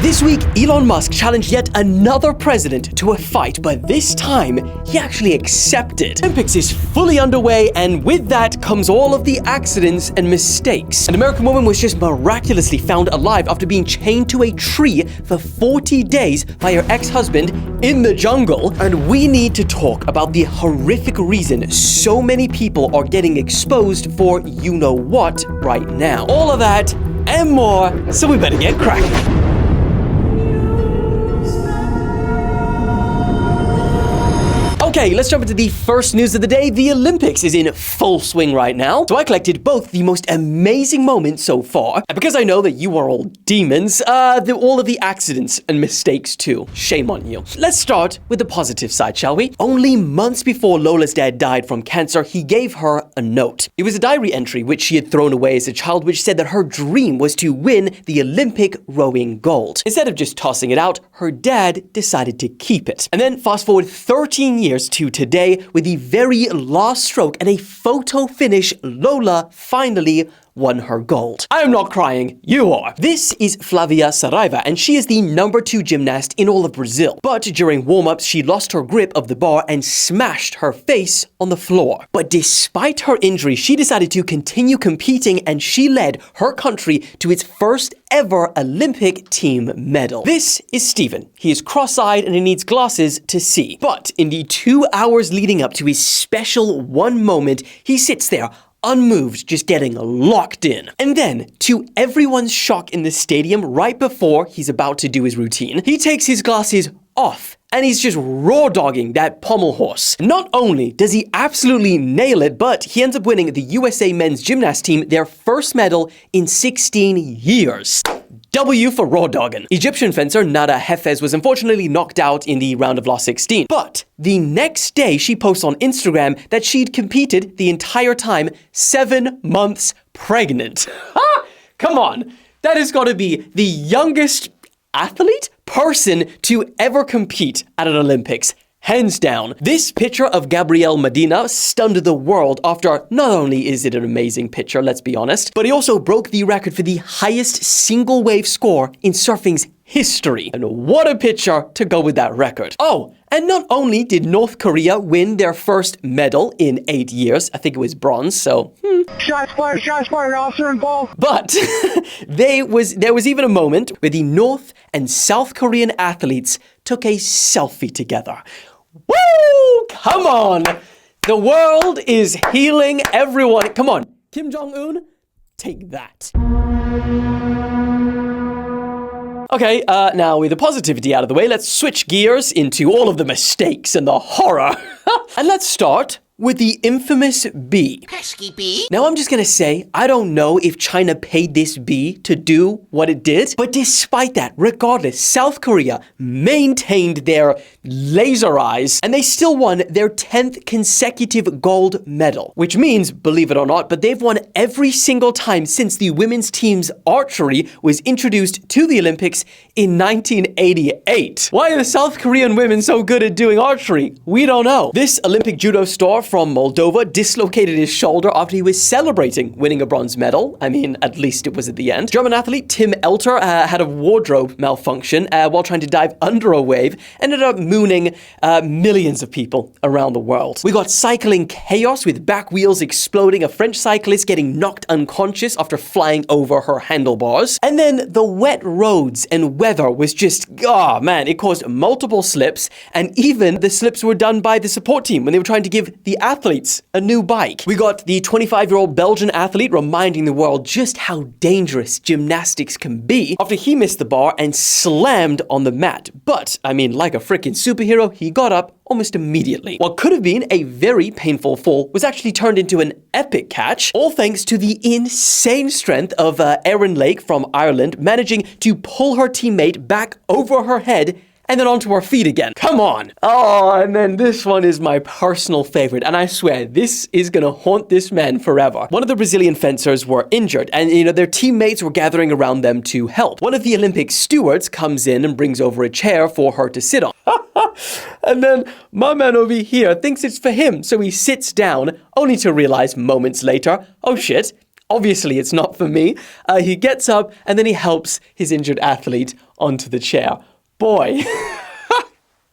This week, Elon Musk challenged yet another president to a fight, but this time, he actually accepted. Olympics is fully underway, and with that comes all of the accidents and mistakes. An American woman was just miraculously found alive after being chained to a tree for 40 days by her ex-husband in the jungle. And we need to talk about the horrific reason so many people are getting exposed for you-know-what right now. All of that and more, so we better get cracking. Okay, let's jump into the first news of the day. The Olympics is in full swing right now. So I collected both the most amazing moments so far, and because I know that you are all demons, all of the accidents and mistakes too. Shame on you. Let's start with the positive side, shall we? Only months before Lola's dad died from cancer, he gave her a note. It was a diary entry which she had thrown away as a child, which said that her dream was to win the Olympic rowing gold. Instead of just tossing it out, her dad decided to keep it. And then fast forward 13 years to today, with the very last stroke and a photo finish, Lola finally won her gold. I am not crying, you are. This is Flavia Saraiva, and she is the #2 gymnast in all of Brazil. But during warm-ups, she lost her grip of the bar and smashed her face on the floor. But despite her injury, she decided to continue competing, and she led her country to its first ever Olympic team medal. This is Steven. He is cross-eyed and he needs glasses to see. But in the 2 hours leading up to his special one moment, he sits there unmoved, just getting locked in. And then, to everyone's shock in the stadium, right before he's about to do his routine, he takes his glasses off and he's just raw dogging that pommel horse. Not only does he absolutely nail it, but he ends up winning the USA men's gymnast team their first medal in 16 years. W for raw dogging. Egyptian fencer Nada Hafez was unfortunately knocked out in the round of last 16. But the next day, she posts on Instagram that she'd competed the entire time 7 months pregnant. Come on, that has got to be the youngest person to ever compete at an Olympics. Hands down. This picture of Gabriel Medina stunned the world after not only is it an amazing picture, let's be honest, but he also broke the record for the highest single wave score in surfing's history. And what a picture to go with that record. Oh, and not only did North Korea win their first medal in 8 years, I think it was bronze, so Shots fired, officer involved. But there was even a moment where the North and South Korean athletes took a selfie together. Woo! Come on! The world is healing everyone. Come on, Kim Jong-un, take that. Okay, now with the positivity out of the way, let's switch gears into all of the mistakes and the horror. And let's start with the infamous bee. Pesky bee. Now I'm just gonna say, I don't know if China paid this bee to do what it did, but despite that, regardless, South Korea maintained their laser eyes, and they still won their 10th consecutive gold medal, which means, believe it or not, but they've won every single time since the women's team's archery was introduced to the Olympics in 1988. Why are the South Korean women so good at doing archery? We don't know. This Olympic judo star from Moldova dislocated his shoulder after he was celebrating winning a bronze medal. I mean, at least it was at the end. German athlete Tim Elter had a wardrobe malfunction while trying to dive under a wave, ended up mooning millions of people around the world. We got cycling chaos with back wheels exploding, a French cyclist getting knocked unconscious after flying over her handlebars. And then the wet roads and weather was just, oh man, it caused multiple slips, and even the slips were done by the support team when they were trying to give the athletes a new bike. We got the 25-year-old Belgian athlete reminding the world just how dangerous gymnastics can be after he missed the bar and slammed on the mat. But, I mean, like a freaking superhero, he got up almost immediately. What could have been a very painful fall was actually turned into an epic catch, all thanks to the insane strength of Erin Lake from Ireland managing to pull her teammate back over her head and then onto her feet again. Come on. Oh, and then this one is my personal favorite, and I swear this is gonna haunt this man forever. One of the Brazilian fencers were injured, and their teammates were gathering around them to help. One of the Olympic stewards comes in and brings over a chair for her to sit on. And then my man over here thinks it's for him, so he sits down, only to realize moments later, oh shit, Obviously, it's not for me. He gets up and then he helps his injured athlete onto the chair. Boy.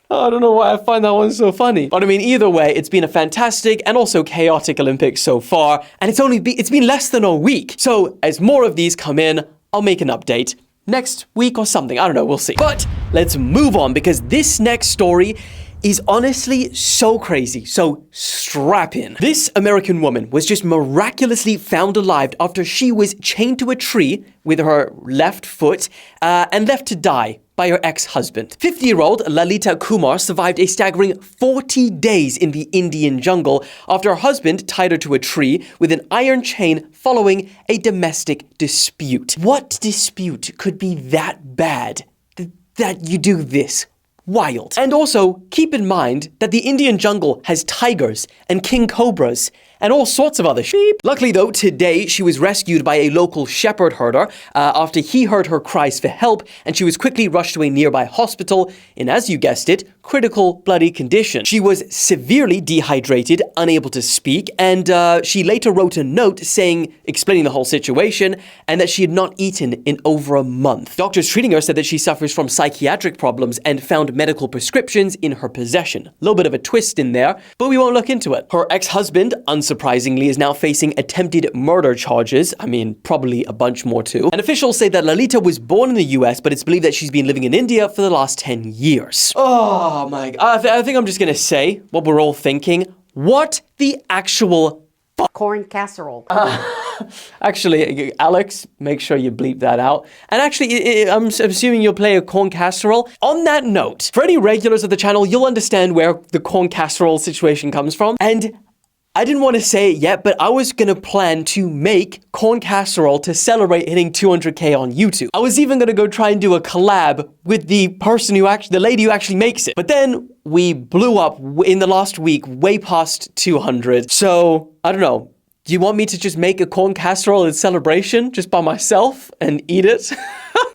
I don't know why I find that one so funny. But I mean, either way, it's been a fantastic and also chaotic Olympics so far. And it's been less than a week. So as more of these come in, I'll make an update next week or something. I don't know, we'll see. But let's move on because this next story is honestly so crazy, so strap in. This American woman was just miraculously found alive after she was chained to a tree with her left foot and left to die by her ex-husband. 50-year-old Lalita Kumar survived a staggering 40 days in the Indian jungle after her husband tied her to a tree with an iron chain following a domestic dispute. What dispute could be that bad that you do this? Wild. And also, keep in mind that the Indian jungle has tigers and king cobras and all sorts of other sheep. Luckily though, today she was rescued by a local shepherd herder after he heard her cries for help, and she was quickly rushed to a nearby hospital in, as you guessed it, critical bloody condition. She was severely dehydrated, unable to speak, and she later wrote a note explaining the whole situation and that she had not eaten in over a month. Doctors treating her said that she suffers from psychiatric problems and found medical prescriptions in her possession. A little bit of a twist in there, but we won't look into it. Her ex-husband, unsurprisingly, is now facing attempted murder charges. I mean, probably a bunch more too. And officials say that Lalita was born in the US, but it's believed that she's been living in India for the last 10 years. Oh my God. I think I'm just gonna say what we're all thinking. What the actual corn casserole. Actually, Alex, make sure you bleep that out. And actually, I'm assuming you'll play a corn casserole. On that note, for any regulars of the channel, you'll understand where the corn casserole situation comes from. And I didn't want to say it yet, but I was going to plan to make corn casserole to celebrate hitting 200K on YouTube. I was even going to go try and do a collab with the lady who actually makes it. But then we blew up in the last week, way past 200. So, I don't know. Do you want me to just make a corn casserole in celebration just by myself and eat it?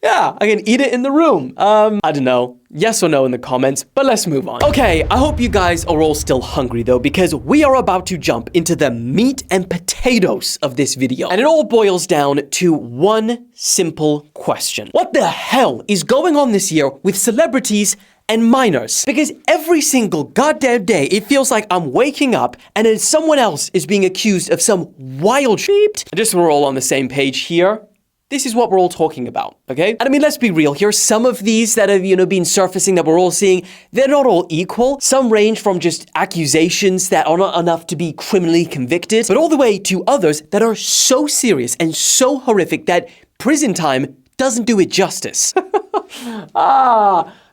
Yeah, I can eat it in the room. I don't know. Yes or no in the comments, but let's move on. Okay, I hope you guys are all still hungry though, because we are about to jump into the meat and potatoes of this video. And it all boils down to one simple question. What the hell is going on this year with celebrities and minors? Because every single goddamn day, it feels like I'm waking up and then someone else is being accused of some wild shit. Just so we're all on the same page here, this is what we're all talking about, okay? And I mean, let's be real here. Some of these that have, been surfacing that we're all seeing, they're not all equal. Some range from just accusations that are not enough to be criminally convicted, but all the way to others that are so serious and so horrific that prison time doesn't do it justice.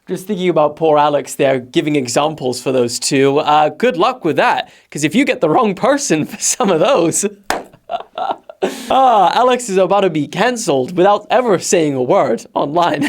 Just thinking about poor Alex there, giving examples for those two. Good luck with that, because if you get the wrong person for some of those... Alex is about to be cancelled without ever saying a word online.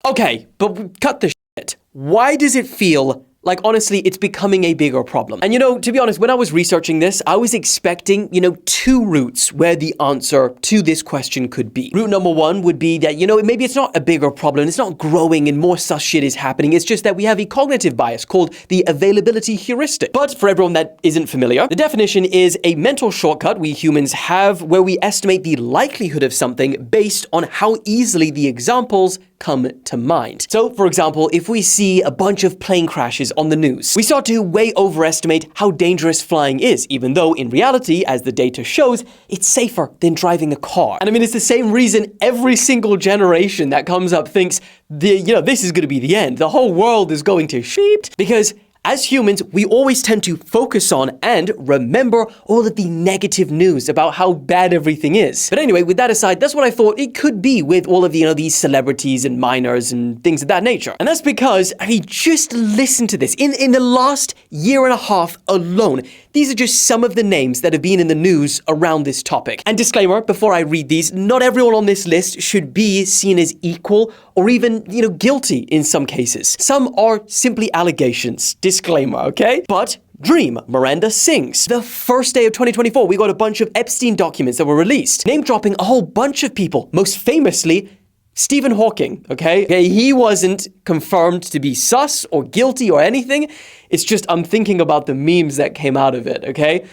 Okay, but cut the shit. Why does it feel like, honestly, it's becoming a bigger problem? And to be honest, when I was researching this, I was expecting, two routes where the answer to this question could be. Route number one would be that, maybe it's not a bigger problem, it's not growing and more sus shit is happening, it's just that we have a cognitive bias called the availability heuristic. But for everyone that isn't familiar, the definition is a mental shortcut we humans have where we estimate the likelihood of something based on how easily the examples come to mind. So, for example, if we see a bunch of plane crashes on the news, we start to way overestimate how dangerous flying is, even though in reality, as the data shows, it's safer than driving a car. And I mean, it's the same reason every single generation that comes up thinks, this is going to be the end. The whole world is going to shit, because as humans, we always tend to focus on and remember all of the negative news about how bad everything is. But anyway, with that aside, that's what I thought it could be with all of these celebrities and minors and things of that nature. And that's because, just listen to this. In the last year and a half alone, these are just some of the names that have been in the news around this topic. And disclaimer, before I read these, not everyone on this list should be seen as equal or even, guilty in some cases. Some are simply allegations. Disclaimer, okay? But Dream Miranda sings. The first day of 2024, we got a bunch of Epstein documents that were released, name dropping a whole bunch of people, most famously Stephen Hawking, okay? He wasn't confirmed to be sus or guilty or anything. It's just I'm thinking about the memes that came out of it, okay?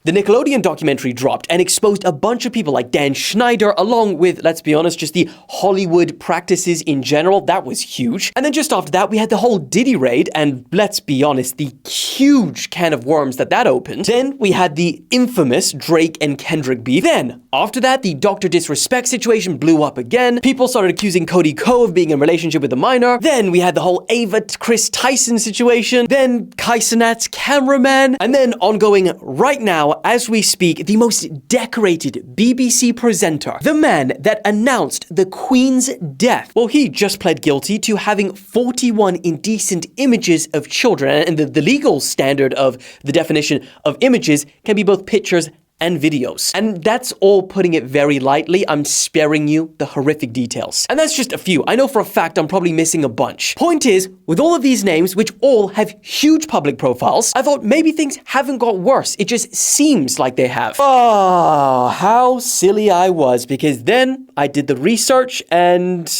The Nickelodeon documentary dropped and exposed a bunch of people like Dan Schneider, along with, let's be honest, just the Hollywood practices in general. That was huge. And then just after that, we had the whole Diddy raid, and let's be honest, the huge can of worms that opened. Then we had the infamous Drake and Kendrick beef. Then, after that, the Dr. Disrespect situation blew up again. People started accusing Cody Ko of being in a relationship with a minor. Then we had the whole Ava Chris Tyson situation. Then Kai Cenat's cameraman. And then ongoing right now, as we speak, the most decorated BBC presenter, the man that announced the Queen's death. Well, he just pled guilty to having 41 indecent images of children, and the legal standard of the definition of images can be both pictures and videos. And that's all putting it very lightly. I'm sparing you the horrific details. And that's just a few. I know for a fact I'm probably missing a bunch. Point is, with all of these names, which all have huge public profiles, I thought maybe things haven't got worse. It just seems like they have. Oh, how silly I was, because then I did the research and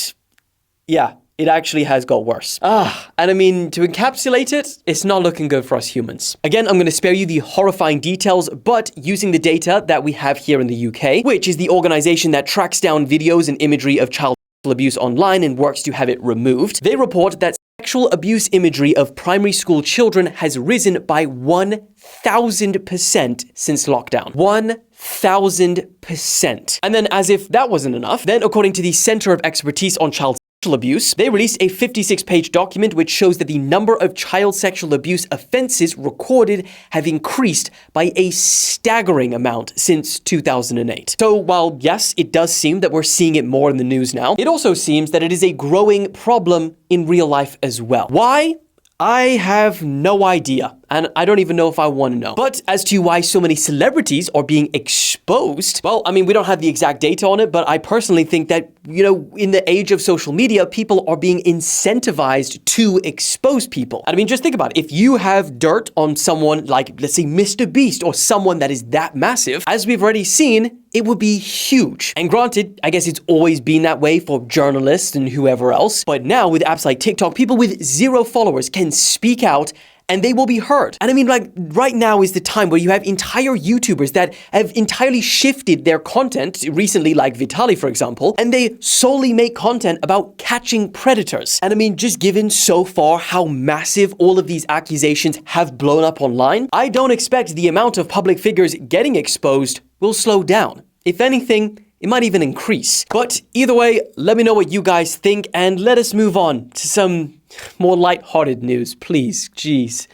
yeah, it actually has got worse. And I mean, to encapsulate it, it's not looking good for us humans. Again, I'm going to spare you the horrifying details, but using the data that we have here in the UK, which is the organization that tracks down videos and imagery of child abuse online and works to have it removed, they report that sexual abuse imagery of primary school children has risen by 1,000% since lockdown. 1,000%. And then, as if that wasn't enough, then according to the Center of Expertise on Child Sexual Abuse, they released a 56-page document which shows that the number of child sexual abuse offenses recorded have increased by a staggering amount since 2008. So while yes, it does seem that we're seeing it more in the news now, it also seems that it is a growing problem in real life as well. Why? I have no idea, and I don't even know if I want to know. But as to why so many celebrities are being exposed, well, I mean, we don't have the exact data on it, but I personally think that, you know, in the age of social media, people are being incentivized to expose people. And I mean, just think about it. If you have dirt on someone like, let's say, Mr. Beast, or someone that is that massive, as we've already seen, it would be huge. And granted, I guess it's always been that way for journalists and whoever else. But now with apps like TikTok, people with 0 followers can speak out and they will be heard. And I mean, like, right now is the time where you have entire YouTubers that have entirely shifted their content recently, like Vitaly, for example, and they solely make content about catching predators. And I mean, just given so far how massive all of these accusations have blown up online, I don't expect the amount of public figures getting exposed will slow down. If anything, it might even increase. But either way, let me know what you guys think, and let us move on to some more lighthearted news, please. Jeez.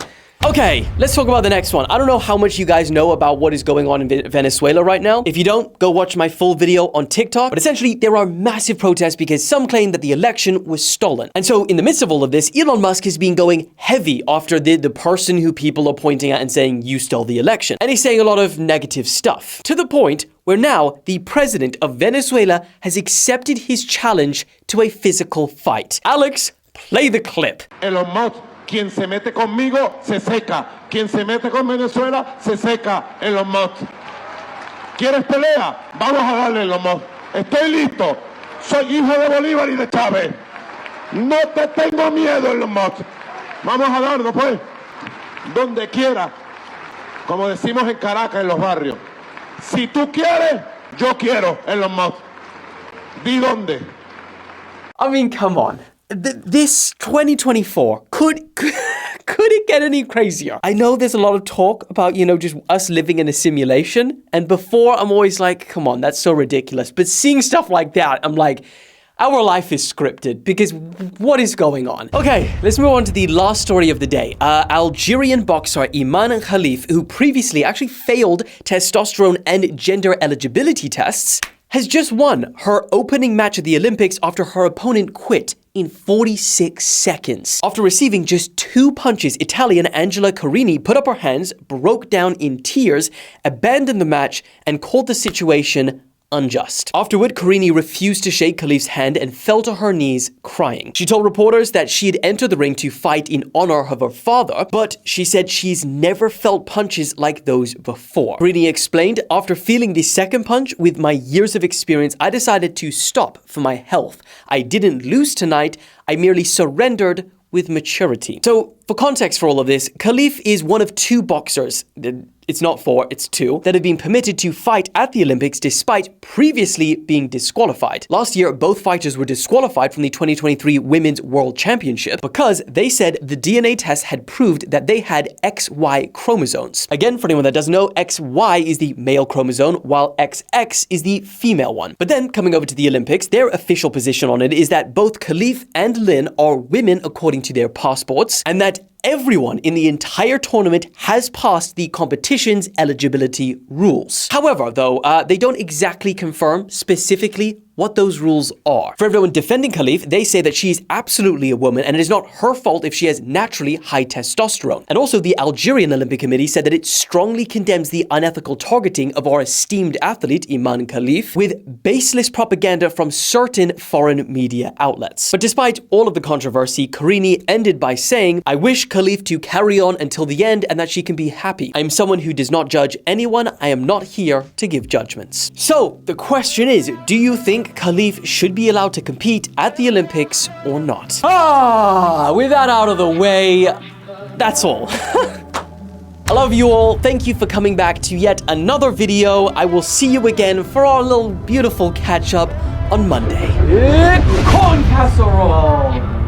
Okay, let's talk about the next one. I don't know how much you guys know about what is going on in Venezuela right now. If you don't, go watch my full video on TikTok. But essentially, there are massive protests because some claim that the election was stolen. And so in the midst of all of this, Elon Musk has been going heavy after the person who people are pointing at and saying, you stole the election. And he's saying a lot of negative stuff, to the point where now the president of Venezuela has accepted his challenge to a physical fight. Alex, play the clip. Elon Musk. Quien se mete conmigo, se seca. Quien se mete con Venezuela, se seca. Elon Musk. ¿Quieres pelea? Vamos a darle, Elon Musk. Estoy listo. Soy hijo de Bolívar y de Chávez. No te tengo miedo, Elon Musk. Vamos a darnos, pues. Donde quiera. Como decimos en Caracas, en los barrios. Si tú quieres, yo quiero, Elon Musk. Di dónde. I mean, come on. This 2024, could it get any crazier? I know there's a lot of talk about, you know, just us living in a simulation. And before, I'm always like, come on, that's so ridiculous. But seeing stuff like that, I'm like, our life is scripted, because what is going on? Okay, let's move on to the last story of the day. Algerian boxer Imane Khelif, who previously actually failed testosterone and gender eligibility tests, has just won her opening match at the Olympics after her opponent quit in 46 seconds. After receiving just 2 punches, Italian Angela Carini put up her hands, broke down in tears, abandoned the match, and called the situation unjust. Afterward, Carini refused to shake Khelif's hand and fell to her knees crying. She told reporters that she had entered the ring to fight in honor of her father, but she said she's never felt punches like those before. Carini explained, after feeling the second punch, with my years of experience, I decided to stop for my health. I didn't lose tonight, I merely surrendered with maturity. So, for context for all of this, Khelif is one of 2 boxers, it's not 4, it's 2, that have been permitted to fight at the Olympics despite previously being disqualified. Last year, both fighters were disqualified from the 2023 Women's World Championship because they said the DNA test had proved that they had XY chromosomes. Again, for anyone that doesn't know, XY is the male chromosome, while XX is the female one. But then, coming over to the Olympics, their official position on it is that both Khelif and Lin are women according to their passports, and that everyone in the entire tournament has passed the competition's eligibility rules. However, though, they don't exactly confirm specifically what those rules are. For everyone defending Khelif, they say that she is absolutely a woman and it is not her fault if she has naturally high testosterone. And also the Algerian Olympic Committee said that it strongly condemns the unethical targeting of our esteemed athlete Imane Khelif with baseless propaganda from certain foreign media outlets. But despite all of the controversy, Carini ended by saying, "I wish Khelif to carry on until the end and that she can be happy. I am someone who does not judge anyone. I am not here to give judgments." So the question is, do you think Khelif should be allowed to compete at the Olympics or not? With that out of the way, that's all. I love you all. Thank you for coming back to yet another video. I will see you again for our little beautiful catch up on Monday. Corn casserole!